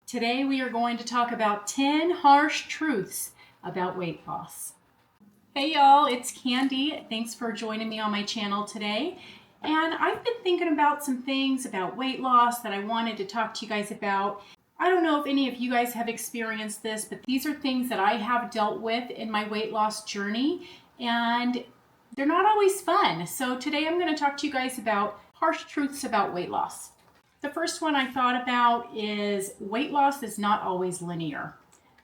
Today we are going to talk about 10 harsh truths about weight loss. Hey y'all, it's Kandi. Thanks for joining me on my channel today. And I've been thinking about some things about weight loss that I wanted to talk to you guys about. I don't know if any of you guys have experienced this, but these are things that I have dealt with in my weight loss journey, and they're not always fun. So today I'm going to talk to you guys about harsh truths about weight loss. The first one I thought about is weight loss is not always linear.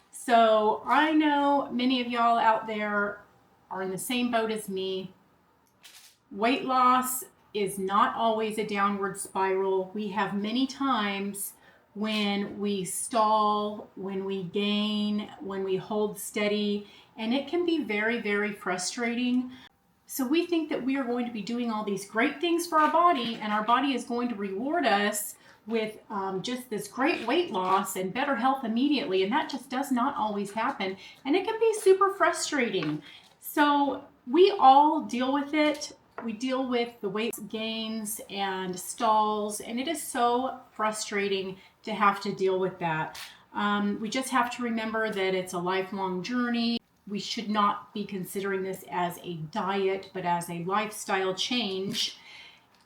So I know many of y'all out there are in the same boat as me. Weight loss is not always a downward spiral. We have many times when we stall, when we gain, when we hold steady, and it can be very, very frustrating. So we think that we are going to be doing all these great things for our body, and our body is going to reward us with just this great weight loss and better health immediately, and that just does not always happen, and it can be super frustrating. So we all deal with it. We deal with the weight gains and stalls, and it is so frustrating to have to deal with that. We just have to remember that it's a lifelong journey. We should not be considering this as a diet, but as a lifestyle change.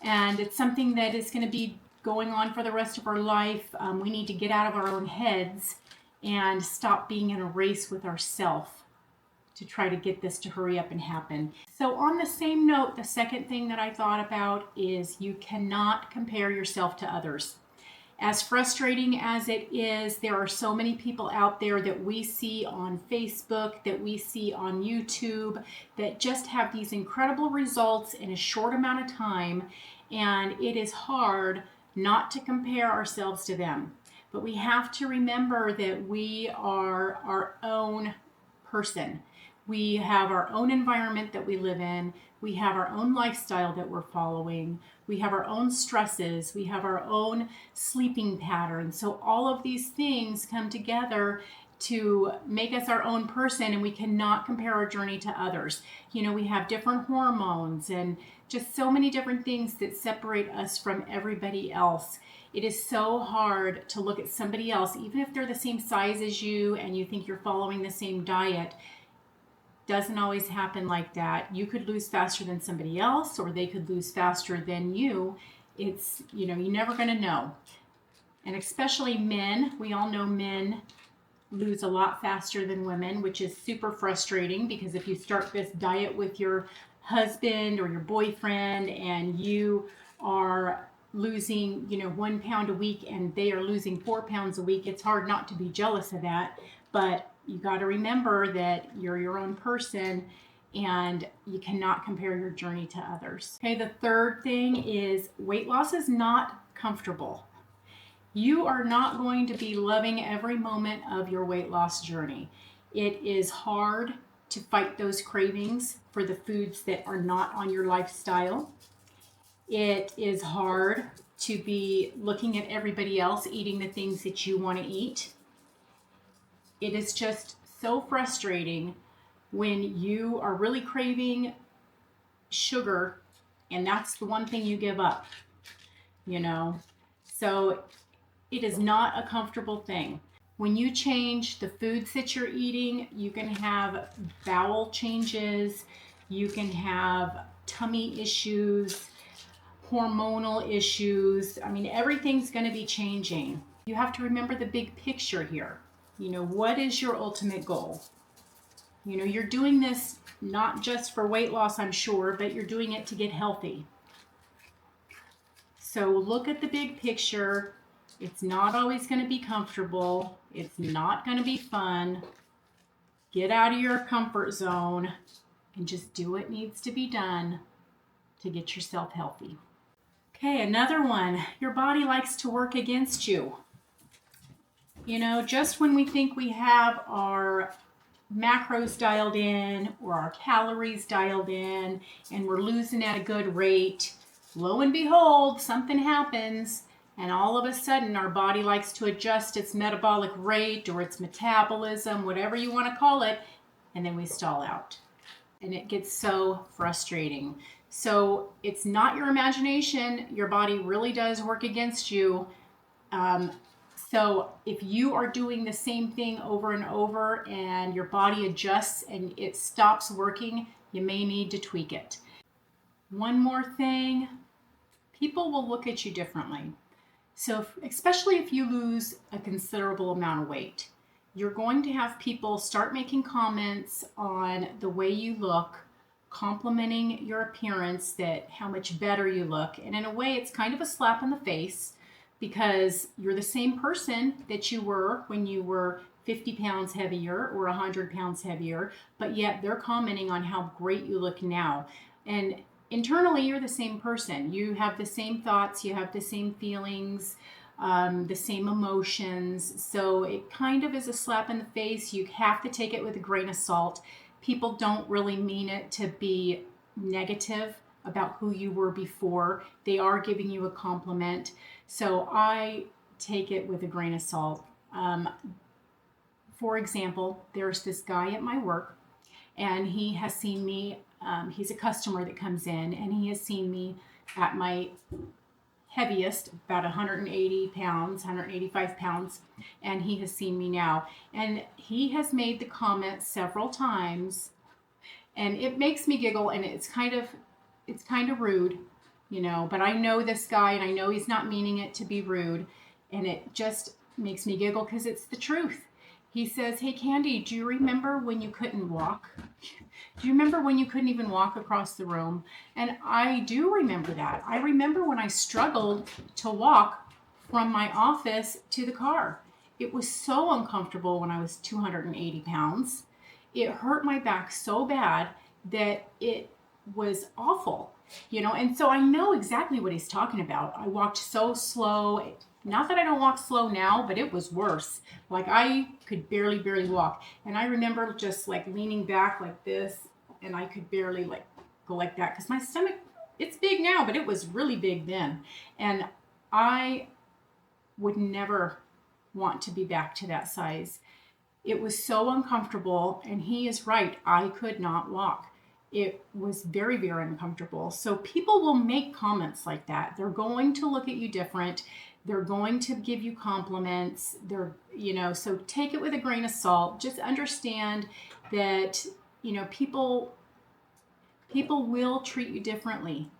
And it's something that is going to be going on for the rest of our life. We need to get out of our own heads and stop being in a race with ourselves to try to get this to hurry up and happen. So on the same note, the second thing that I thought about is you cannot compare yourself to others. As frustrating as it is, there are so many people out there that we see on Facebook, that we see on YouTube, that just have these incredible results in a short amount of time, and it is hard not to compare ourselves to them. But we have to remember that we are our own person. We have our own environment that we live in. We have our own lifestyle that we're following. We have our own stresses. We have our own sleeping patterns. So all of these things come together to make us our own person, and we cannot compare our journey to others. You know, we have different hormones and just so many different things that separate us from everybody else. It is so hard to look at somebody else, even if they're the same size as you and you think you're following the same diet. Doesn't always happen like that. You could lose faster than somebody else, or they could lose faster than you. It's, you're never going to know. And especially men, we all know men lose a lot faster than women, which is super frustrating, because if you start this diet with your husband or your boyfriend and you are losing 1 pound a week and they are losing 4 pounds a week, it's hard not to be jealous of that. But you got to remember that you're your own person and you cannot compare your journey to others. Okay, the third thing is weight loss is not comfortable. You are not going to be loving every moment of your weight loss journey. It is hard to fight those cravings for the foods that are not on your lifestyle. It is hard to be looking at everybody else eating the things that you want to eat. It is just so frustrating when you are really craving sugar and that's the one thing you give up, So it is not a comfortable thing. When you change the foods that you're eating, you can have bowel changes, you can have tummy issues, hormonal issues. Everything's going to be changing. You have to remember the big picture here. What is your ultimate goal? You're doing this not just for weight loss, I'm sure, but you're doing it to get healthy. So look at the big picture. It's not always going to be comfortable. It's not going to be fun. Get out of your comfort zone and just do what needs to be done to get yourself healthy. Okay, another one. Your body likes to work against you. Just when we think we have our macros dialed in or our calories dialed in and we're losing at a good rate, lo and behold, something happens and all of a sudden our body likes to adjust its metabolic rate or its metabolism, whatever you want to call it, and then we stall out. And it gets so frustrating. So it's not your imagination. Your body really does work against you. So if you are doing the same thing over and over and your body adjusts and it stops working, you may need to tweak it. One more thing, people will look at you differently. So especially if you lose a considerable amount of weight, you're going to have people start making comments on the way you look, complimenting your appearance, that how much better you look. And in a way, it's kind of a slap in the face because you're the same person that you were when you were 50 pounds heavier or 100 pounds heavier, but yet they're commenting on how great you look now. And internally, you're the same person. You have the same thoughts, you have the same feelings, the same emotions. So it kind of is a slap in the face. You have to take it with a grain of salt. People don't really mean it to be negative about who you were before. They are giving you a compliment. So I take it with a grain of salt. For example, there's this guy at my work, and he has seen me. He's a customer that comes in, and he has seen me at my heaviest, about 180 pounds, 185 pounds, and he has seen me now. And he has made the comment several times, and it makes me giggle, and it's kind of rude, you know, but I know this guy, and I know he's not meaning it to be rude, and it just makes me giggle because it's the truth. He says, "Hey, Kandi, do you remember when you couldn't walk? Do you remember when you couldn't even walk across the room?" And I do remember that. I remember when I struggled to walk from my office to the car. It was so uncomfortable when I was 280 pounds. It hurt my back so bad that it was awful, you know. And so I know exactly what he's talking about. I walked so slow. Not that I don't walk slow now, but it was worse. Like I could barely walk. And I remember just like leaning back like this, and I could barely like go like that because my stomach, it's big now, but it was really big then. And I would never want to be back to that size. It was so uncomfortable, and he is right. I could not walk. It was very uncomfortable. So people will make comments like that. They're going to look at you different. They're going to give you compliments. So take it with a grain of salt. Just understand that, you know, people will treat you differently.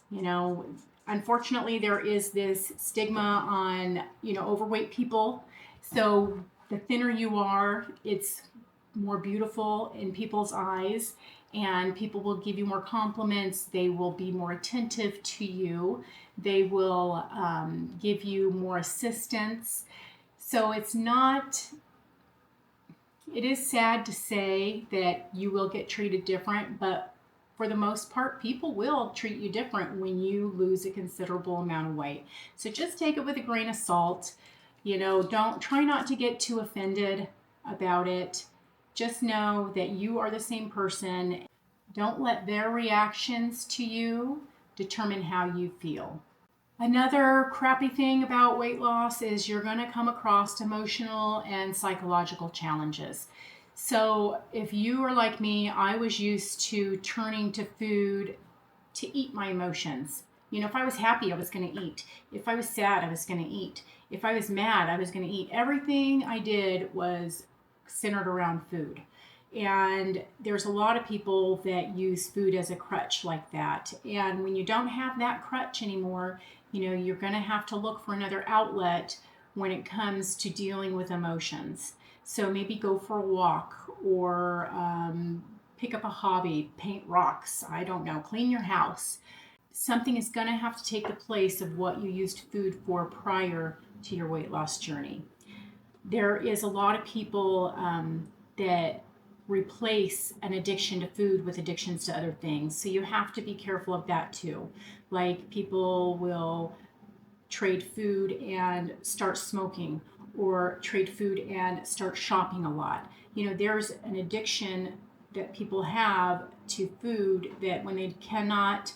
You know, unfortunately, there is this stigma on, you know, overweight people. So the thinner you are, it's more beautiful in people's eyes, and people will give you more compliments. They will be more attentive to you. They will give you more assistance. So it is sad to say that you will get treated different, but for the most part, people will treat you different when you lose a considerable amount of weight. So just take it with a grain of salt. You know, try not to get too offended about it. Just know that you are the same person. Don't let their reactions to you determine how you feel. Another crappy thing about weight loss is you're going to come across emotional and psychological challenges. So if you are like me, I was used to turning to food to eat my emotions. You know, if I was happy, I was going to eat. If I was sad, I was going to eat. If I was mad, I was going to eat. Everything I did was centered around food. And there's a lot of people that use food as a crutch like that. And when you don't have that crutch anymore, you know, you're going to have to look for another outlet when it comes to dealing with emotions. So maybe go for a walk, or pick up a hobby, paint rocks, I don't know, clean your house. Something is going to have to take the place of what you used food for prior to your weight loss journey. There is a lot of people that replace an addiction to food with addictions to other things. So you have to be careful of that too. Like people will trade food and start smoking, or trade food and start shopping a lot. You know, there's an addiction that people have to food that when they cannot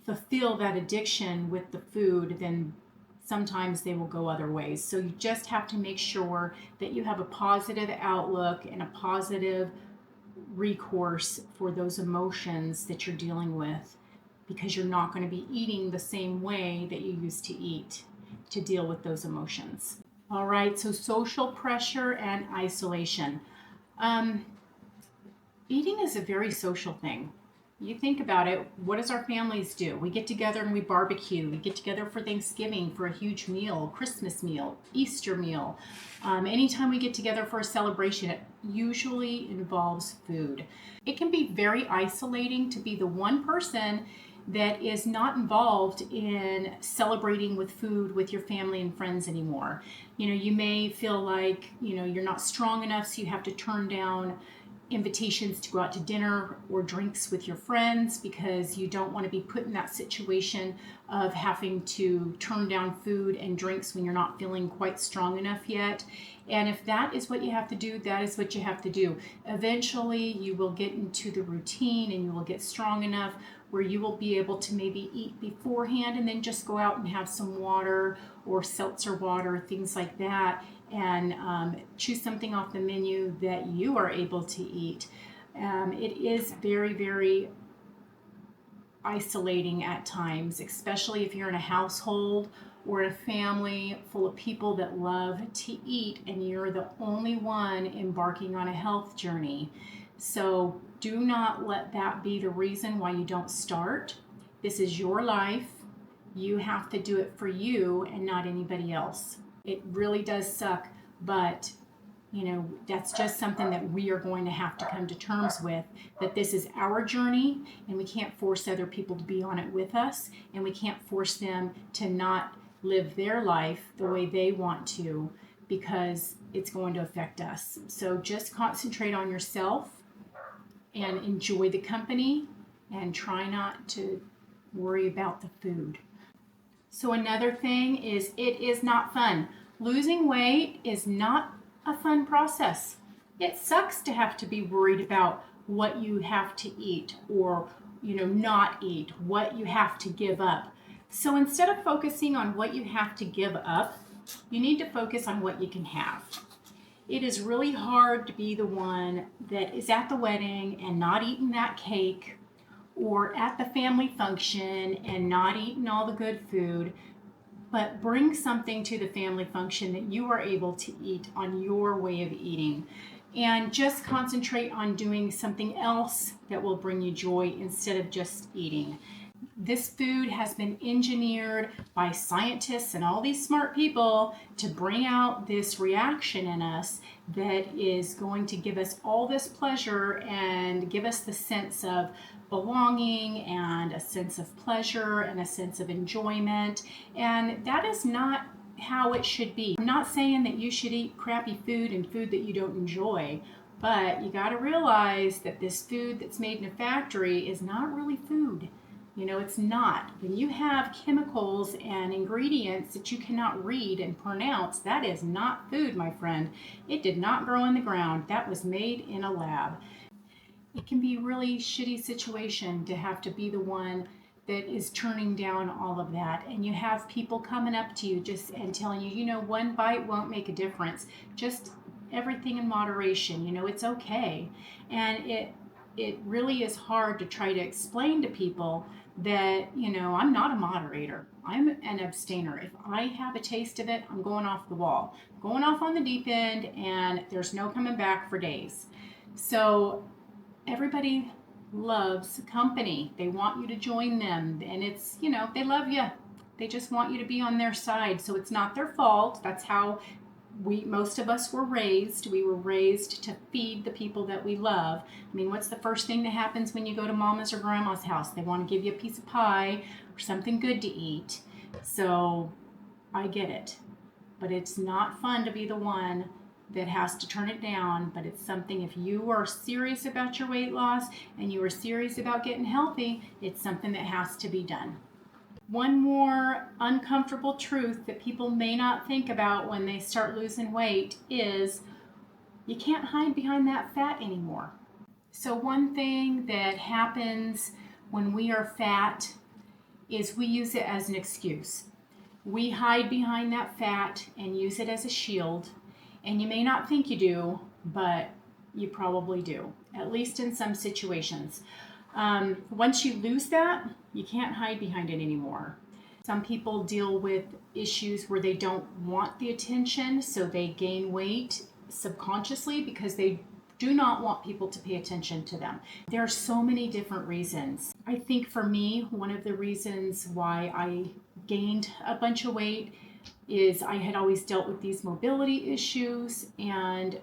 fulfill that addiction with the food, then sometimes they will go other ways. So you just have to make sure that you have a positive outlook and a positive recourse for those emotions that you're dealing with, because you're not going to be eating the same way that you used to eat to deal with those emotions. All right, so social pressure and isolation. Um, Eating is a very social thing. You think about it, what does our families do? We get together and we barbecue. We get together for Thanksgiving for a huge meal, Christmas meal, Easter meal. Anytime we get together for a celebration, it usually involves food. It can be very isolating to be the one person that is not involved in celebrating with food with your family and friends anymore. You may feel like, you're not strong enough, so you have to turn down invitations to go out to dinner or drinks with your friends because you don't want to be put in that situation of having to turn down food and drinks when you're not feeling quite strong enough yet. And if that is what you have to do, that is what you have to do. Eventually, you will get into the routine and you will get strong enough where you will be able to maybe eat beforehand and then just go out and have some water or seltzer water, things like that, and choose something off the menu that you are able to eat. It is very, very isolating at times, especially if you're in a household or in a family full of people that love to eat and you're the only one embarking on a health journey. So do not let that be the reason why you don't start. This is your life. You have to do it for you and not anybody else. It really does suck, but that's just something that we are going to have to come to terms with, that this is our journey and we can't force other people to be on it with us, and we can't force them to not live their life the way they want to because it's going to affect us. So just concentrate on yourself and enjoy the company and try not to worry about the food. So another thing is, it is not fun. Losing weight is not a fun process. It sucks to have to be worried about what you have to eat or, not eat, what you have to give up. So instead of focusing on what you have to give up, you need to focus on what you can have. It is really hard to be the one that is at the wedding and not eating that cake, or at the family function and not eating all the good food, but bring something to the family function that you are able to eat on your way of eating. And just concentrate on doing something else that will bring you joy instead of just eating. This food has been engineered by scientists and all these smart people to bring out this reaction in us that is going to give us all this pleasure and give us the sense of belonging and a sense of pleasure and a sense of enjoyment. And that is not how it should be. I'm not saying that you should eat crappy food and food that you don't enjoy, but you got to realize that this food that's made in a factory is not really food. It's not. When you have chemicals and ingredients that you cannot read and pronounce, that is not food, my friend. It did not grow in the ground. That was made in a lab. It can be a really shitty situation to have to be the one that is turning down all of that, and you have people coming up to you just and telling you, one bite won't make a difference. Just everything in moderation. It's okay. And it really is hard to try to explain to people that, I'm not a moderator. I'm an abstainer. If I have a taste of it, I'm going off the wall, going off on the deep end, and there's no coming back for days. So everybody loves company. They want you to join them, and it's, they love you. They just want you to be on their side. So it's not their fault. That's how most of us were raised. We were raised to feed the people that we love. I mean, what's the first thing that happens when you go to mama's or grandma's house? They want to give you a piece of pie or something good to eat. So I get it. But it's not fun to be the one that has to turn it down. But it's something, if you are serious about your weight loss and you are serious about getting healthy, it's something that has to be done. One more uncomfortable truth that people may not think about when they start losing weight is you can't hide behind that fat anymore. So one thing that happens when we are fat is we use it as an excuse. We hide behind that fat and use it as a shield. And you may not think you do, but you probably do, at least in some situations. Once you lose that, you can't hide behind it anymore. Some people deal with issues where they don't want the attention, so they gain weight subconsciously because they do not want people to pay attention to them. There are so many different reasons. I think for me, one of the reasons why I gained a bunch of weight is I had always dealt with these mobility issues, and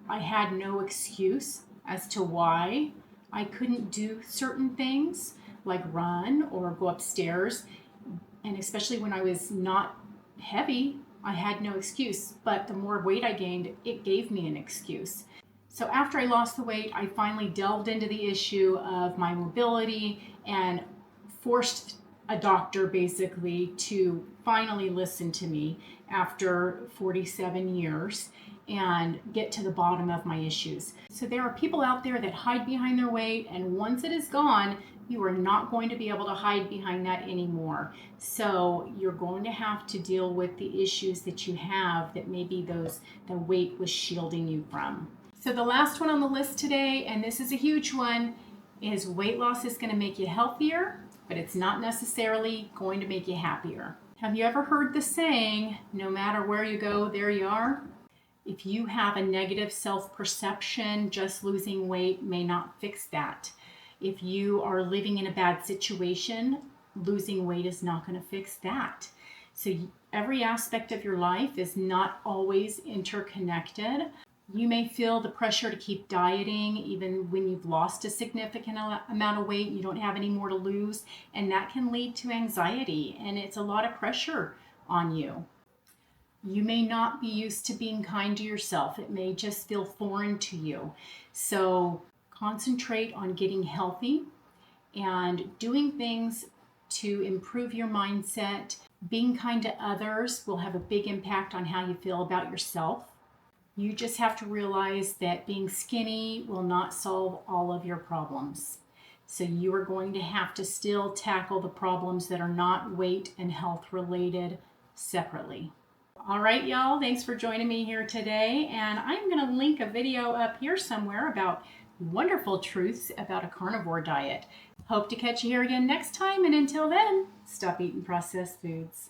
I had no excuse as to why I couldn't do certain things like run or go upstairs. And especially when I was not heavy, I had no excuse. But the more weight I gained, it gave me an excuse. So after I lost the weight, I finally delved into the issue of my mobility and forced a doctor basically to finally listen to me after 47 years and get to the bottom of my issues. So there are people out there that hide behind their weight, and once it is gone, you are not going to be able to hide behind that anymore. So you're going to have to deal with the issues that you have that maybe the weight was shielding you from. So the last one on the list today, and this is a huge one, is weight loss is going to make you healthier, but it's not necessarily going to make you happier. Have you ever heard the saying, no matter where you go, there you are? If you have a negative self-perception, just losing weight may not fix that. If you are living in a bad situation, losing weight is not going to fix that. So every aspect of your life is not always interconnected. You may feel the pressure to keep dieting even when you've lost a significant amount of weight, you don't have any more to lose, and that can lead to anxiety, and it's a lot of pressure on you. You may not be used to being kind to yourself. It may just feel foreign to you. So concentrate on getting healthy and doing things to improve your mindset. Being kind to others will have a big impact on how you feel about yourself. You just have to realize that being skinny will not solve all of your problems. So you are going to have to still tackle the problems that are not weight and health related separately. All right, y'all, thanks for joining me here today. And I'm going to link a video up here somewhere about wonderful truths about a carnivore diet. Hope to catch you here again next time. And until then, stop eating processed foods.